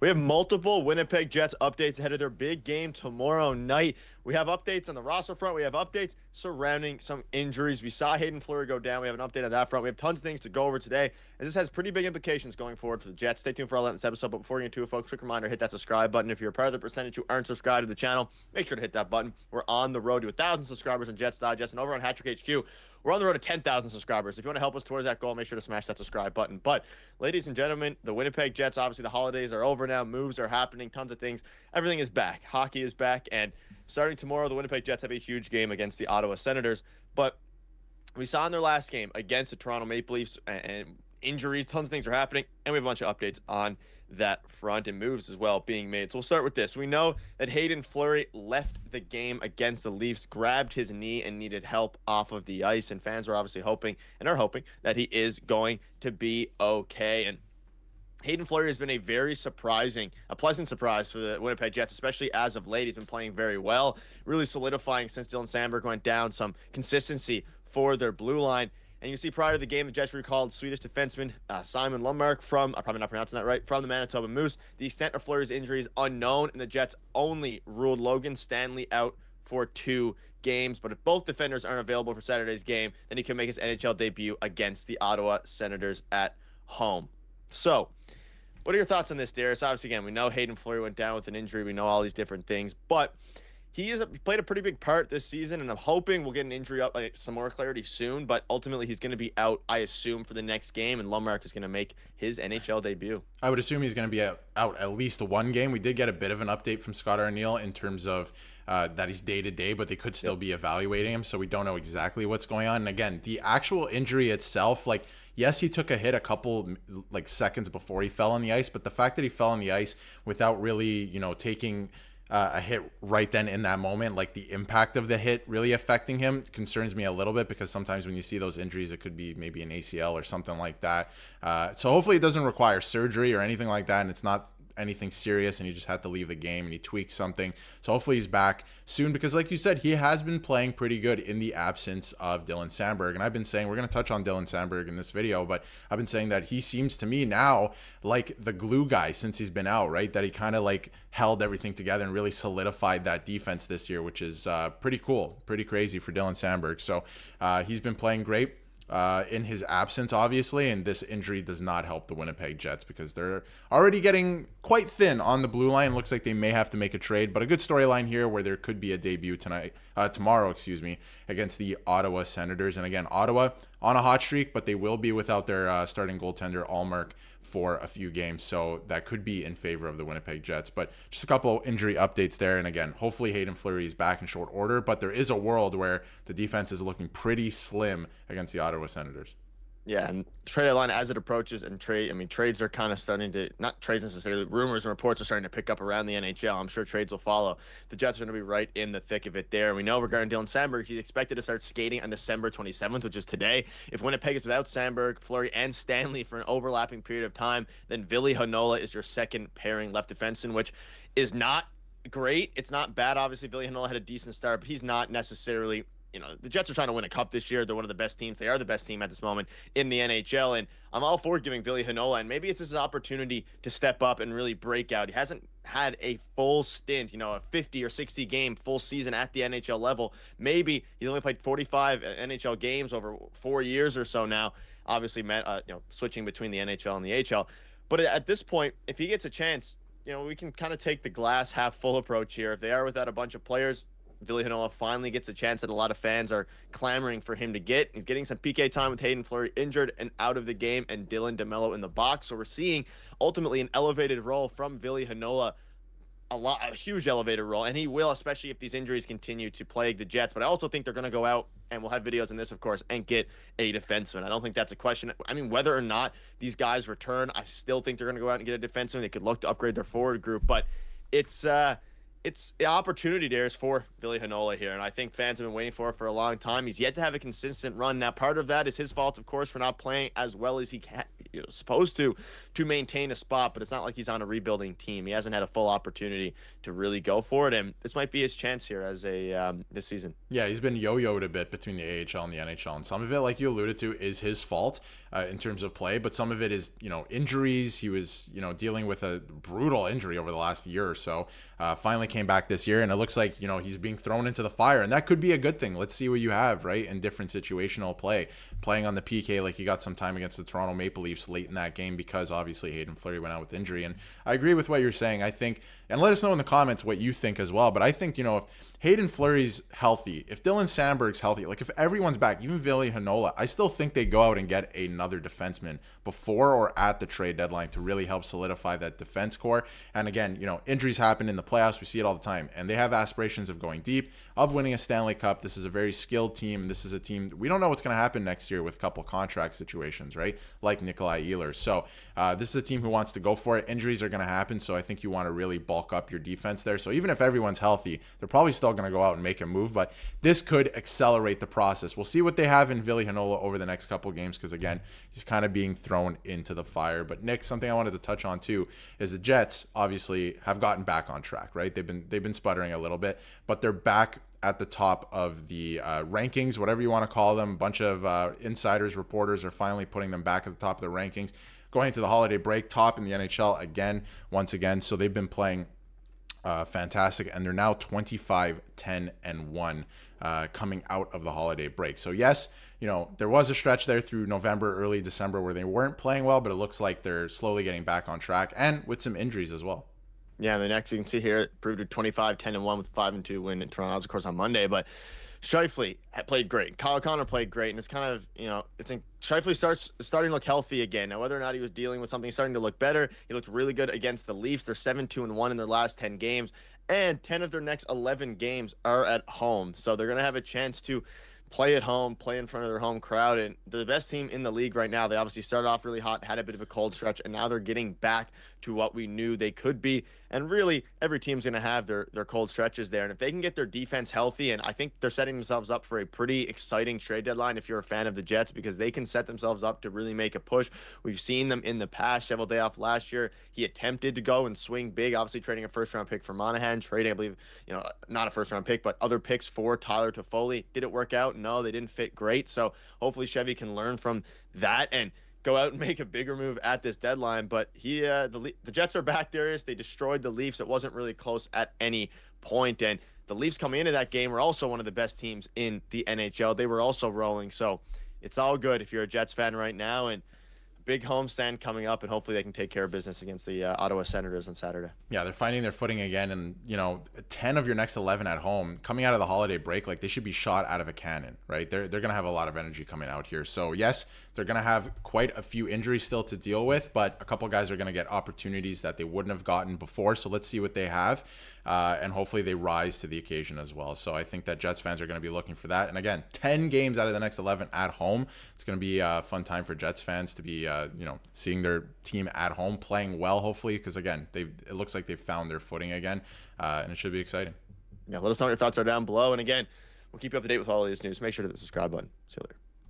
We have multiple Winnipeg Jets updates ahead of their big game tomorrow night. We have updates on the roster front. We have updates surrounding some injuries. We saw Hayden Fleury go down. We have an update on that front. We have tons of things to go over today, as this has pretty big implications going forward for the Jets. Stay tuned for all that in this episode. But before we get into it, folks, quick reminder, hit that subscribe button. If you're a part of the percentage who aren't subscribed to the channel, make sure to hit that button. We're on the road to 1,000 subscribers on Jets Digest, and over on Hattrick HQ, we're on the road to 10,000 subscribers. If you want to help us towards that goal, make sure to smash that subscribe button. But, ladies and gentlemen, the Winnipeg Jets, obviously the holidays are over now. Moves are happening. Tons of things. Everything is back. Hockey is back. And starting tomorrow, the Winnipeg Jets have a huge game against the Ottawa Senators. But we saw in their last game against the Toronto Maple Leafs, and injuries, tons of things are happening. And we have a bunch of updates on that front and moves as well being made. So we'll start with this. We know that Hayden Fleury left the game against the Leafs, grabbed his knee, and needed help off of the ice. And fans are obviously hoping and are hoping that he is going to be okay. And Hayden Fleury has been a pleasant surprise for the Winnipeg Jets, especially as of late. He's been playing very well, really solidifying since Dylan Sandberg went down, some consistency for their blue line. And you see prior to the game, the Jets recalled Swedish defenseman Simon Lundmark from, I'm probably not pronouncing that right, from the Manitoba Moose. The extent of Fleury's injury is unknown, and the Jets only ruled Logan Stanley out for 2 games. But if both defenders aren't available for Saturday's game, then he can make his NHL debut against the Ottawa Senators at home. So, what are your thoughts on this, Darius? Obviously, again, we know Hayden Fleury went down with an injury. We know all these different things, but he played a pretty big part this season, and I'm hoping we'll get an injury up, some more clarity soon. But ultimately, he's going to be out, I assume, for the next game, and Lundmark is going to make his NHL debut. I would assume he's going to be out at least one game. We did get a bit of an update from Scott Arniel in terms of that he's day-to-day, but they could still be evaluating him, so we don't know exactly what's going on. And again, the actual injury itself, yes, he took a hit a couple seconds before he fell on the ice, but the fact that he fell on the ice without really, taking a hit right then in that moment, the impact of the hit really affecting him concerns me a little bit, because sometimes when you see those injuries, it could be maybe an ACL or something like that. So hopefully it doesn't require surgery or anything like that, and it's not anything serious and he just had to leave the game and he tweaked something. So hopefully he's back soon, because like you said, he has been playing pretty good in the absence of Dylan Sandberg. And I've been saying, we're going to touch on Dylan Sandberg in this video, but I've been saying that he seems to me now like the glue guy since he's been out, right? That he kind of held everything together and really solidified that defense this year, which is pretty cool, pretty crazy for Dylan Sandberg. So he's been playing great in his absence, obviously, and this injury does not help the Winnipeg Jets, because they're already getting quite thin on the blue line. Looks like they may have to make a trade, but a good storyline here where there could be a debut tomorrow, against the Ottawa Senators. And again, Ottawa on a hot streak, but they will be without their starting goaltender Allmark for a few games, so that could be in favor of the Winnipeg Jets. But just a couple injury updates there, and again, hopefully Hayden Fleury is back in short order, but there is a world where the defense is looking pretty slim against the Ottawa Senators. Yeah, and trade deadline as it approaches, and trades are kind of starting to, not trades necessarily, rumors and reports are starting to pick up around the NHL. I'm sure trades will follow. The Jets are going to be right in the thick of it there. And we know regarding Dylan Sandberg, he's expected to start skating on December 27th, which is today. If Winnipeg is without Sandberg, Fleury, and Stanley for an overlapping period of time, then Ville Heinola is your second pairing left defenseman, which is not great. It's not bad. Obviously, Ville Heinola had a decent start, but he's not necessarily, the Jets are trying to win a cup this year. They're one of the best teams. They are the best team at this moment in the NHL. And I'm all for giving Ville Heinola, and maybe it's his opportunity to step up and really break out. He hasn't had a full stint, a 50 or 60 game full season at the NHL level. Maybe he's only played 45 NHL games over 4 years or so now. Obviously, switching between the NHL and the AHL. But at this point, if he gets a chance, we can kind of take the glass half full approach here. If they are without a bunch of players, Ville Heinola finally gets a chance that a lot of fans are clamoring for him to get. He's getting some PK time with Hayden Fleury injured and out of the game, and Dylan DeMello in the box. So we're seeing ultimately an elevated role from Ville Heinola, a huge elevated role, and he will, especially if these injuries continue to plague the Jets. But I also think they're going to go out, and we'll have videos on this, of course, and get a defenseman. I don't think that's a question. Whether or not these guys return, I still think they're going to go out and get a defenseman. They could look to upgrade their forward group, but it's an opportunity, Darius, for Ville Heinola here, and I think fans have been waiting for it for a long time. He's yet to have a consistent run. Now, part of that is his fault, of course, for not playing as well as he supposed to maintain a spot, but it's not like he's on a rebuilding team. He hasn't had a full opportunity to really go for it, and this might be his chance here as a this season. Yeah, he's been yo-yoed a bit between the AHL and the NHL, and some of it, like you alluded to, is his fault in terms of play, but some of it is, injuries. He was, dealing with a brutal injury over the last year or so. Finally came back this year, and it looks like, he's being thrown into the fire, and that could be a good thing. Let's see what you have, right, in different situational play. Playing on the PK, like he got some time against the Toronto Maple Leafs late in that game because obviously Hayden Fleury went out with injury, and I agree with what you're saying. I think, and let us know in the comments what you think as well, but I think, if Hayden Fleury's healthy, if Dylan Sandberg's healthy, like if everyone's back, even Ville Heinola, I still think they go out and get another defenseman before or at the trade deadline to really help solidify that defense core. And again, injuries happen in the playoffs. We see it all the time. And they have aspirations of going deep, of winning a Stanley Cup. This is a very skilled team. This is a team, we don't know what's going to happen next year with a couple contract situations, right? Like Nikolai Ehlers. So this is a team who wants to go for it. Injuries are going to happen. So I think you want to really bulk up your defense there. So even if everyone's healthy, they're probably still going to go out and make a move, but this could accelerate the process. We'll see what they have in Ville Heinola over the next couple games, because again, he's kind of being thrown into the fire. But Nick, something I wanted to touch on too is the Jets obviously have gotten back on track, right? They've been sputtering a little bit, but they're back at the top of the rankings, whatever you want to call them. A bunch of insiders, reporters are finally putting them back at the top of the rankings. Going into the holiday break, top in the NHL once again. So they've been playing fantastic, and they're now 25-10-1 coming out of the holiday break. So yes, there was a stretch there through November, early December where they weren't playing well, but it looks like they're slowly getting back on track, and with some injuries as well. Yeah, and the next you can see here, it proved a 25-10-1 with 5-2 win in Toronto, of course, on Monday. But Scheifele had played great. Kyle Connor played great, and it's kind of, Scheifele starting to look healthy again. Now, whether or not he was dealing with something, he's starting to look better. He looked really good against the Leafs. They're 7-2-1 in their last 10 games, and 10 of their next 11 games are at home. So they're going to have a chance to play at home, play in front of their home crowd, and they're the best team in the league right now. They obviously started off really hot, had a bit of a cold stretch, and now they're getting back to what we knew they could be. And really, every team's going to have their cold stretches there. And if they can get their defense healthy, and I think they're setting themselves up for a pretty exciting trade deadline if you're a fan of the Jets, because they can set themselves up to really make a push. We've seen them in the past. Cheveldayoff last year, he attempted to go and swing big, obviously trading a first-round pick for Monahan, trading, I believe, not a first-round pick, but other picks for Tyler Toffoli. Did it work out? No, they didn't fit great. So hopefully Chevy can learn from that and go out and make a bigger move at this deadline. But the Jets are back, Darius. They destroyed the Leafs. It wasn't really close at any point. And the Leafs coming into that game were also one of the best teams in the NHL. They were also rolling. So it's all good if you're a Jets fan right now. And big homestand coming up, and hopefully they can take care of business against the Ottawa Senators on Saturday. Yeah, they're finding their footing again, and 10 of your next 11 at home coming out of the holiday break, like they should be shot out of a cannon, right? They're gonna have a lot of energy coming out here. So yes, they're gonna have quite a few injuries still to deal with, but a couple guys are gonna get opportunities that they wouldn't have gotten before. So let's see what they have, and hopefully they rise to the occasion as well. So I think that Jets fans are gonna be looking for that. And again, 10 games out of the next 11 at home. It's gonna be a fun time for Jets fans to be seeing their team at home playing well, hopefully, because again, it looks like they've found their footing again, and it should be exciting. Yeah, let us know what your thoughts are down below. And again, we'll keep you up to date with all of this news. Make sure to hit the subscribe button. See you later.